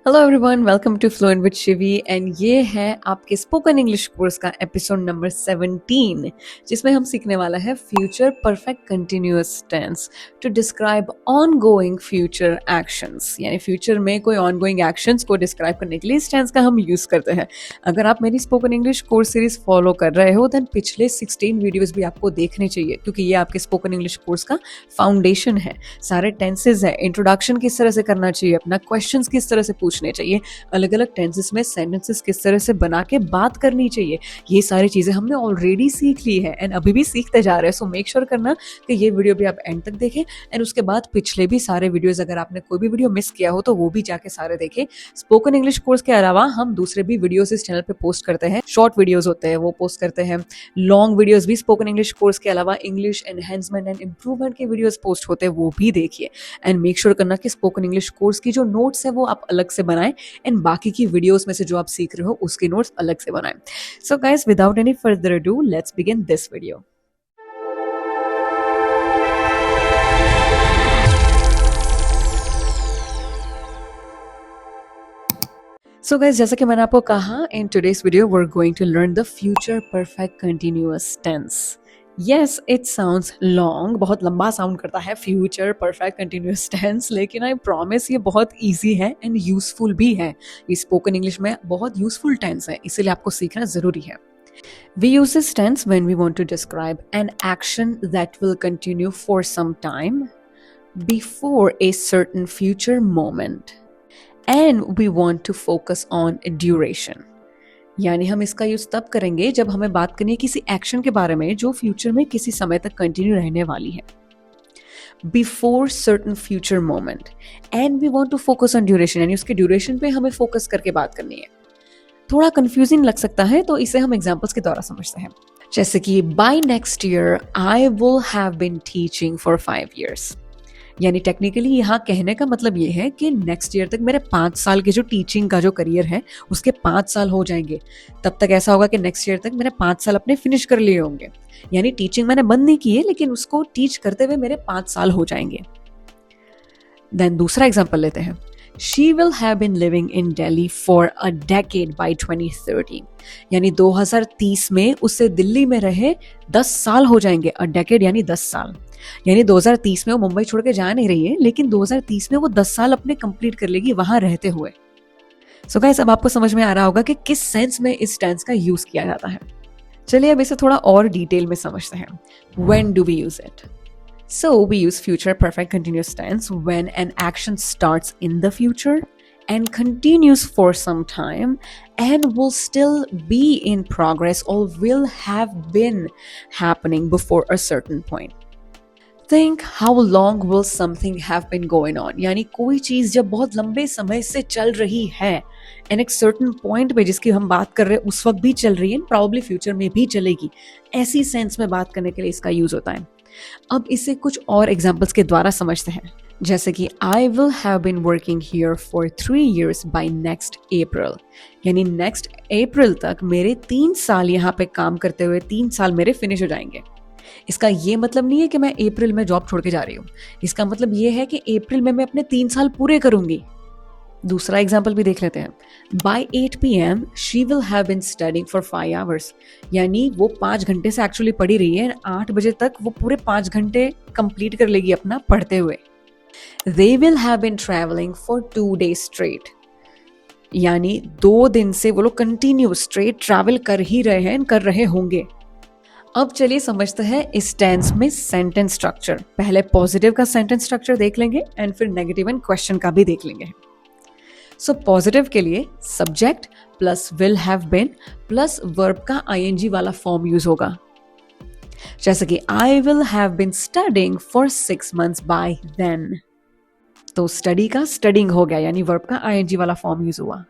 Hello everyone, welcome to fluent with Shivi and ये है आपके स्पोकन इंग्लिश कोर्स का एपिसोड नंबर 17 जिसमें हम सीखने वाला है future perfect continuous tense to describe ongoing future actions. यानी फ्यूचर में कोई ऑनगोइंग एक्शंस को डिस्क्राइब करने के लिए इस टेंस का हम यूज करते हैं। अगर आप मेरी spoken English course series follow कर रहे हो देन पिछले 16 वीडियोज भी आपको देखने चाहिए, क्योंकि ये आपके स्पोकन इंग्लिश कोर्स का फाउंडेशन है। सारे टेंसेज है, इंट्रोडक्शन किस तरह से करना चाहिए, अपना क्वेश्चंस किस तरह से पूछने चाहिए, अलग अलग टेंसेस में सेंटेंसेस किस तरह से बना के बात करनी चाहिए, ये सारी चीजें हमने ऑलरेडी सीख ली है एंड अभी भी सीखते जा रहे हैं। सो मेक श्योर करना कि ये वीडियो भी आप एंड तक देखें एंड उसके बाद पिछले भी सारे वीडियोस, अगर आपने कोई भी वीडियो मिस किया हो तो वो भी जाके सारे देखें। स्पोकन इंग्लिश कोर्स के अलावा हम दूसरे भी वीडियोस इस चैनल पे पोस्ट करते हैं। शॉर्ट वीडियोस होते हैं वो पोस्ट करते हैं, लॉन्ग वीडियोस भी स्पोकन इंग्लिश कोर्स के अलावा इंग्लिश एनहेंसमेंट एंड इंप्रूवमेंट के वीडियोस पोस्ट होते हैं, वो भी देखिए। एंड मेक श्योर करना कि स्पोकन इंग्लिश कोर्स की जो नोट्स है वो आप अलग से बनाएं एंड बाकी की वीडियोस में से जो आप सीख रहे हो उसके नोट्स अलग से बनाएं। So guys, without any further ado, let's begin this video. So guys, जैसा कि मैंने आपको कहा, in today's video we are going to learn the future perfect continuous tense. Yes, it sounds long, बहुत लंबा साउंड करता है फ्यूचर परफेक्ट कंटिन्यूअस टेंस, लेकिन आई प्रॉमिस ये बहुत इजी है एंड यूजफुल भी है। ये स्पोकन इंग्लिश में बहुत यूजफुल टेंस है, इसीलिए आपको सीखना जरूरी है। We use this tense when we want to describe an action that will continue for some time before a certain future moment. And we want to focus on duration. यानी हम इसका use तब करेंगे जब हमें बात करनी है किसी एक्शन के बारे में जो फ्यूचर में किसी समय तक कंटिन्यू रहने वाली है। Before certain future moment and we want to focus on duration, यानी उसके ड्यूरेशन पे हमें फोकस करके बात करनी है। थोड़ा कंफ्यूजिंग लग सकता है तो इसे हम एग्जांपल्स के द्वारा समझते हैं। जैसे कि by next year I will have been teaching for 5 years। यानी टेक्निकली यहाँ कहने का मतलब ये है कि नेक्स्ट ईयर तक मेरे 5 साल के जो टीचिंग का जो करियर है उसके 5 साल हो जाएंगे। तब तक ऐसा होगा कि नेक्स्ट ईयर तक मैंने 5 साल अपने फिनिश कर लिए होंगे। यानी टीचिंग मैंने बंद नहीं की है, लेकिन उसको टीच करते हुए मेरे 5 साल हो जाएंगे। देन दूसरा एग्जाम्पल लेते हैं। She will have been living in Delhi for a decade by 2030। यानी 2030 में उससे दिल्ली में रहे 10 साल हो जाएंगे। A decade यानी 10 साल। यानी 2030 में वो मुंबई छोड़ के जा नहीं रही है, लेकिन 2030 में वो 10 साल अपने कंप्लीट कर लेगी वहां रहते हुए। सो गाइस, अब आपको समझ में आ रहा होगा कि किस सेंस में इस टेंस का यूज किया जाता है। चलिए अब इसे थोड़ा और डिटेल में समझते हैं। When do we use it? So we use future perfect continuous tense when an action starts in the future and continues for some time and will still be in progress or will have been happening before a certain point. Think how long will something have been going on? यानी कोई चीज जब बहुत लंबे समय से चल रही है and एक certain point पे जिसकी हम बात कर रहे हैं उस वक्त भी चल रही है, probably future में भी चलेगी, ऐसी सेंस में बात करने के लिए इसका यूज होता है। अब इसे कुछ और एग्जाम्पल्स के द्वारा समझते हैं। जैसे कि I will have been working here for 3 years by next April. यानी नेक्स्ट अप्रैल तक मेरे 3 साल यहाँ पे काम करते हुए 3 साल मेरे फिनिश हो जाएंगे। इसका ये मतलब नहीं है कि मैं अप्रैल में जॉब छोड़ के जा रही हूँ। इसका मतलब ये है कि अप्रैल में मैं अपने 3 साल पूरे करूंगी। दूसरा एग्जाम्पल भी देख लेते हैं। By 8 PM she will have been studying for 5 hours। यानी वो 5 घंटे से एक्चुअली पढ़ी रही है, 8 बजे तक वो पूरे 5 घंटे कंप्लीट कर लेगी अपना पढ़ते हुए। They will have been travelling for 2 days straight. यानी 2 दिन से वो लोग कंटिन्यू स्ट्रेट ट्रैवल कर ही रहे हैं, कर रहे होंगे। अब चलिए समझते हैं इस टेंस में सेंटेंस स्ट्रक्चर। पहले पॉजिटिव का सेंटेंस स्ट्रक्चर देख लेंगे एंड फिर नेगेटिव एंड क्वेश्चन का भी देख लेंगे। सो पॉजिटिव के लिए subject plus will have been plus verb का आईएनजी वाला फॉर्म यूज होगा। जैसे कि I will have been studying for 6 months by then. तो स्टडी का स्टडिंग हो गया, यानी वर्ब का आईएनजी वाला फॉर्म यूज हुआ।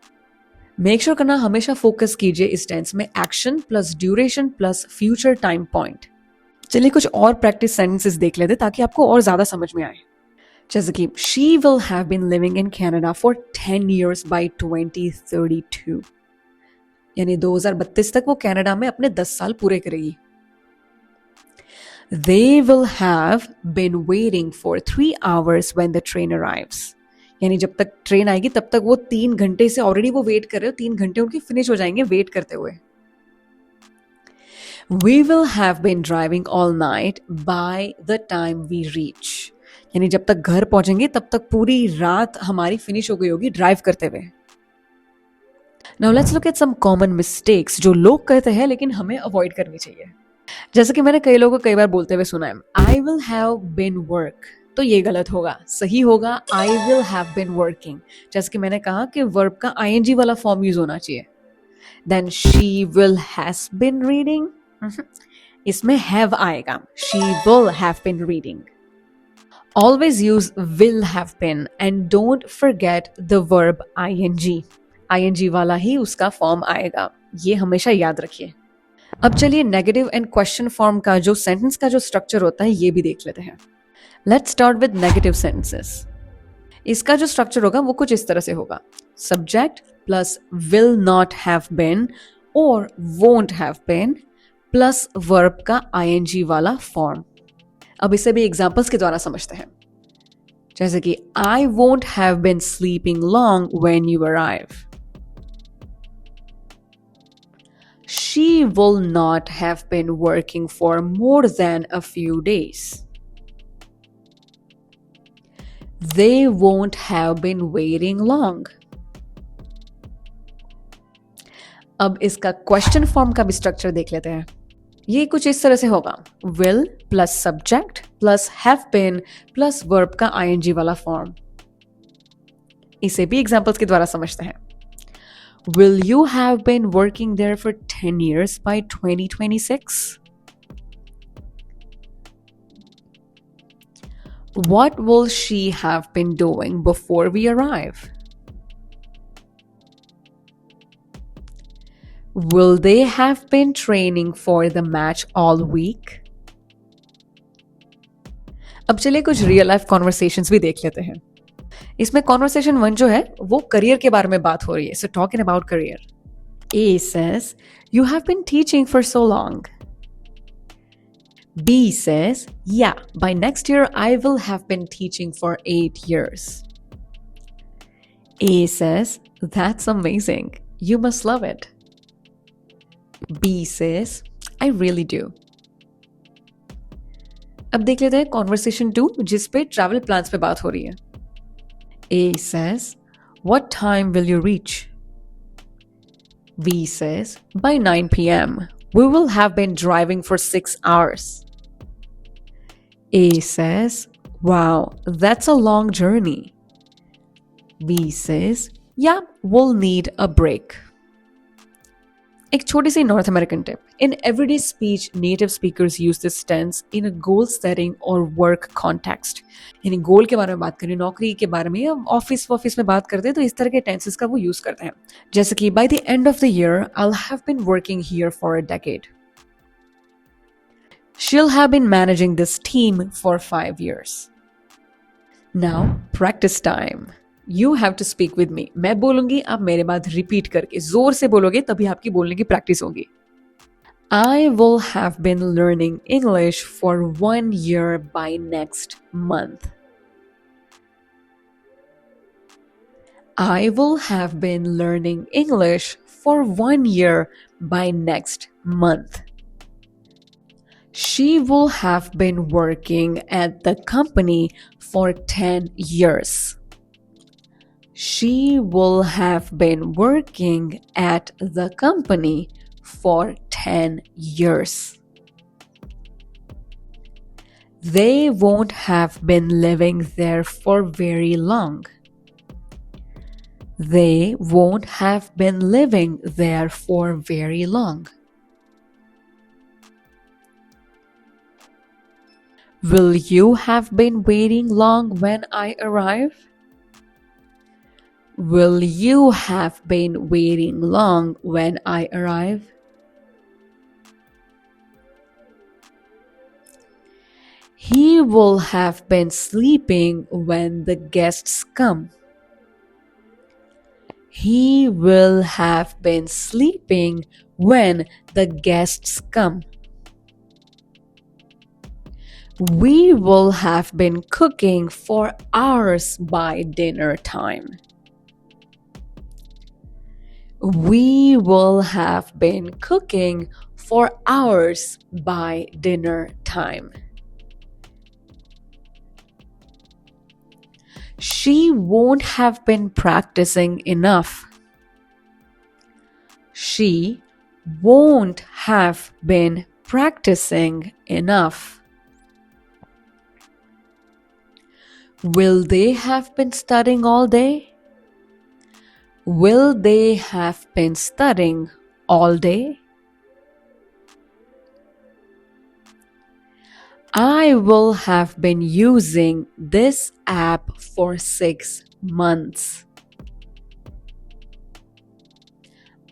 मेक श्योर करना हमेशा फोकस कीजिए इस टेंस में action plus duration plus future time point. चलिए कुछ और प्रैक्टिस सेंटेंसेस देख लेते ताकि आपको और ज्यादा समझ में आए। जैसे कि she will have been living in Canada for 10 years by 2032। यानी 2032 तक वो कनाडा में अपने 10 साल पूरे करेगी। They will have been waiting for 3 hours when the train arrives। यानी जब तक ट्रेन आएगी तब तक वो 3 घंटे से ऑलरेडी वो वेट कर रहे हो, 3 घंटे उनके फिनिश हो जाएंगे वेट करते हुए. We will have been driving all night by the time we reach. यानी जब तक घर पहुंचेंगे तब तक पूरी रात हमारी फिनिश हो गई होगी ड्राइव करते हुए. Now let's look at some common mistakes जो लोग करते हैं लेकिन हमें अवॉइड करनी चाहिए. जैसे कि मैंने कई लोगों को कई बार बोलते हुए सुना है, I will have been work. तो ये गलत होगा. सही होगा I will have been working. जैसे कि मैंने कहा कि वर्ब का ing वाला फॉर्म यूज होना चाहिए. Then she will has been reading. इसमें have आएगा. She will have been reading. Always use will have been and don't forget the verb ing. ing वाला ही उसका फॉर्म आएगा. ये हमेशा याद रखिए. अब चलिए नेगेटिव एंड क्वेश्चन फॉर्म का जो सेंटेंस का जो स्ट्रक्चर होता है ये भी देख लेते हैं. Let's start with negative sentences. इसका जो स्ट्रक्चर होगा वो कुछ इस तरह से होगा. Subject plus will not have been और won't have been plus verb का ing वाला फॉर्म. अब इसे भी एग्जांपल्स के द्वारा समझते हैं. जैसे कि I won't have been sleeping long when you arrive. She will not have been working for more than a few days. They won't have been waiting long. अब इसका क्वेश्चन फॉर्म का भी स्ट्रक्चर देख लेते हैं. ये कुछ इस तरह से होगा. will plus subject plus have been plus verb का ing वाला फॉर्म. इसे भी एग्जांपल्स के द्वारा समझते हैं. Will you have been working there for 10 years by 2026? What will she have been doing before we arrive? Will they have been training for the match all week? अब चलिए कुछ रियल लाइफ कॉन्वर्सेशंस भी देख लेते हैं. इसमें conversation 1 जो है वो करियर के बारे में बात हो रही है. So talking about career. A says, you have been teaching for so long. B says, yeah, by next year I will have been teaching for 8 years. A says, that's amazing. You must love it. B says, I really do. अब देख लेते हैं conversation 2 जिस पे travel plans पे बात हो रही है. A says, what time will you reach? B says, by 9 p.m. We will have been driving for 6 hours. A says, wow, that's a long journey. B says, yeah, we'll need a break. एक छोटी सी North American tip. In everyday speech native speakers use this tense in a goal setting और work context. यानी goal के बारे में बात करें, नौकरी के बारे में या ऑफिस में बात करते हैं तो इस तरह के टेंसेस का वो यूज करते हैं. जैसे कि by the end of the year I will have been working here for a decade. She'll have been managing this team for 5 years. Now, practice time. You have to speak with me. मैं बोलूंगी, आप मेरे बाद repeat करके जोर से बोलोगे तभी आपकी बोलने की प्रैक्टिस होगी. I will have been learning English for 1 year by next month. I will have been learning English for 1 year by next month. She will have been working at the company for 10 years. She will have been working at the company for 10 years. They won't have been living there for very long. They won't have been living there for very long. Will you have been waiting long when I arrive? Will you have been waiting long when I arrive? He will have been sleeping when the guests come. He will have been sleeping when the guests come. We will have been cooking for hours by dinner time. We will have been cooking for hours by dinner time. She won't have been practicing enough. She won't have been practicing enough. Will they have been studying all day? Will they have been studying all day? I will have been using this app for 6 months.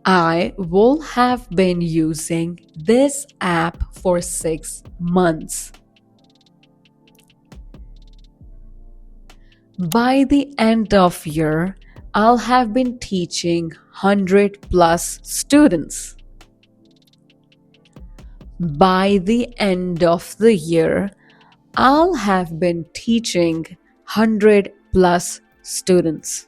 I will have been using this app for 6 months. By the end of year, I'll have been teaching 100 plus students. By the end of the year, I'll have been teaching 100 plus students.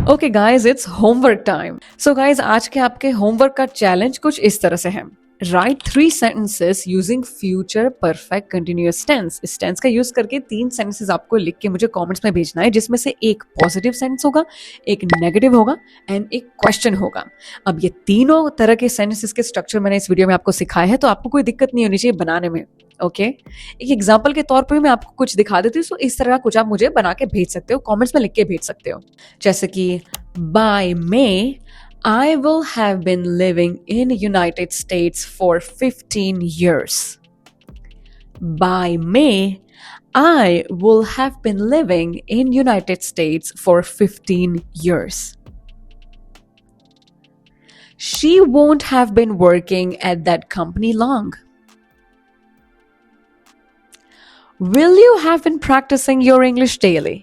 Okay guys, it's homework time. So guys, आज के आपके homework का challenge कुछ इस तरह से है. Write 3 sentences using future perfect continuous tense. इस टेंस का यूज करके 3 सेंटेंसेस आपको लिख के मुझे कमेंट्स में भेजना है, जिसमें से एक पॉजिटिव सेंटेंस होगा, एक नेगेटिव होगा एंड एक क्वेश्चन होगा. अब ये तीनों तरह के सेंटेंसेस के स्ट्रक्चर मैंने इस वीडियो में आपको सिखाया है, तो आपको कोई दिक्कत नहीं होनी चाहिए बनाने में. ओके एक एग्जाम्पल के तौर पर मैं आपको कुछ दिखा देती हूँ. तो इस तरह का कुछ आप मुझे बना के भेज सकते हो, कमेंट्स में लिख के भेज सकते हो. जैसे कि by May I will have been living in United States for 15 years. By May, I will have been living in United States for 15 years. She won't have been working at that company long. Will you have been practicing your English daily?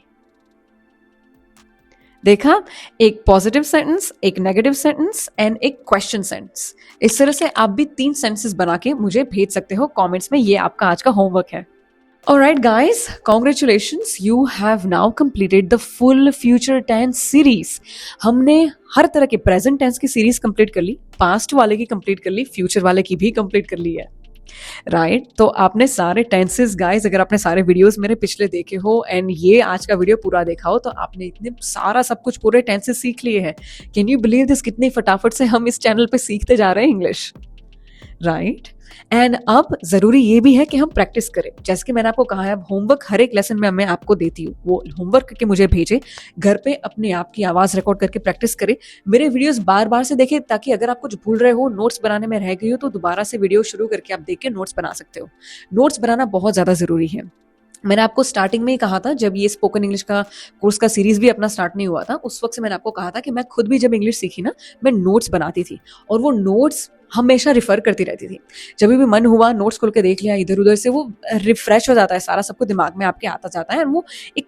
देखा, एक positive sentence, एक negative sentence and एक question sentence. इस तरह से आप भी 3 sentences बना के मुझे भेज सकते हो कमेंट्स में. ये आपका आज का होमवर्क है. Alright guys, congratulations, you have now completed the full future tense series. हमने हर तरह के प्रेजेंट टेंस की सीरीज कंप्लीट कर ली, पास्ट वाले की कंप्लीट कर ली, फ्यूचर वाले की भी कंप्लीट कर ली है. राइट तो आपने सारे टेंसेस गाइस, अगर आपने सारे वीडियोस मेरे पिछले देखे हो एंड ये आज का वीडियो पूरा देखा हो, तो आपने इतने सारा सब कुछ पूरे टेंसेस सीख लिए हैं. कैन यू बिलीव दिस, कितनी फटाफट से हम इस चैनल पे सीखते जा रहे हैं इंग्लिश. राइट एंड अब जरूरी ये भी है कि हम प्रैक्टिस करें. जैसे कि मैंने आपको कहा है, अब होमवर्क हर एक लेसन में मैं आपको देती हूँ, वो होमवर्क करके मुझे भेजे, घर पे अपने आप की आवाज रिकॉर्ड करके प्रैक्टिस करें, मेरे वीडियोस बार बार से देखें, ताकि अगर आप कुछ भूल रहे हो, नोट्स बनाने में रह गई हो, तो दोबारा से वीडियो शुरू करके आप देख के नोट्स बना सकते हो. नोट्स बनाना बहुत ज्यादा जरूरी है. मैंने आपको स्टार्टिंग में ही कहा था, जब ये स्पोकन इंग्लिश का कोर्स का सीरीज भी अपना स्टार्ट नहीं हुआ था, उस वक्त से मैंने आपको कहा था कि मैं खुद भी जब इंग्लिश सीखी ना, मैं नोट्स बनाती थी और वो नोट्स हमेशा रिफर करती रहती थी. जब भी मन हुआ नोट्स खोल के देख लिया, इधर उधर से वो रिफ्रेश हो जाता है, सारा सबको दिमाग में आपके आता जाता है. वो एक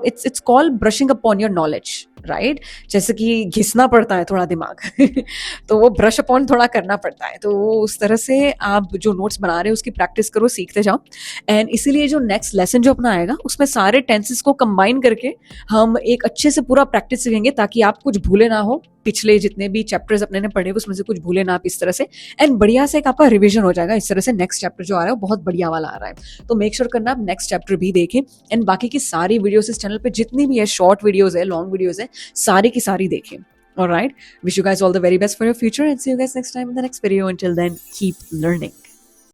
it's called brushing upon your knowledge. Right जैसे कि घिसना पड़ता है थोड़ा दिमाग तो वो ब्रश अपॉन थोड़ा करना पड़ता है. तो उस तरह से आप जो नोट्स बना रहे हो उसकी प्रैक्टिस करो, सीखते जाओ. एंड इसीलिए जो नेक्स्ट लेसन जो अपना आएगा, उसमें सारे टेंसेस को कंबाइन करके हम एक अच्छे से पूरा प्रैक्टिस सीखेंगे, ताकि आप कुछ भूले ना हो. पिछले जितने भी चैप्टर्स अपने ने पढ़े उसमें से कुछ भूले ना आप इस तरह से, एंड बढ़िया से एक आपका रिवीजन हो जाएगा. इस तरह से नेक्स्ट चैप्टर जो आ रहा है वो बहुत बढ़िया वाला आ रहा है. तो मेक श्योर करना आप नेक्स्ट चैप्टर भी देखें, एंड बाकी की सारी वीडियोस इस चैनल पे जितनी भी है, शॉर्ट वीडियोस है, लॉन्ग वीडियोस है, सारी की सारी देखें. All right, wish you guys all the very best for your future and see you guys next time in the next video. Until then, keep learning.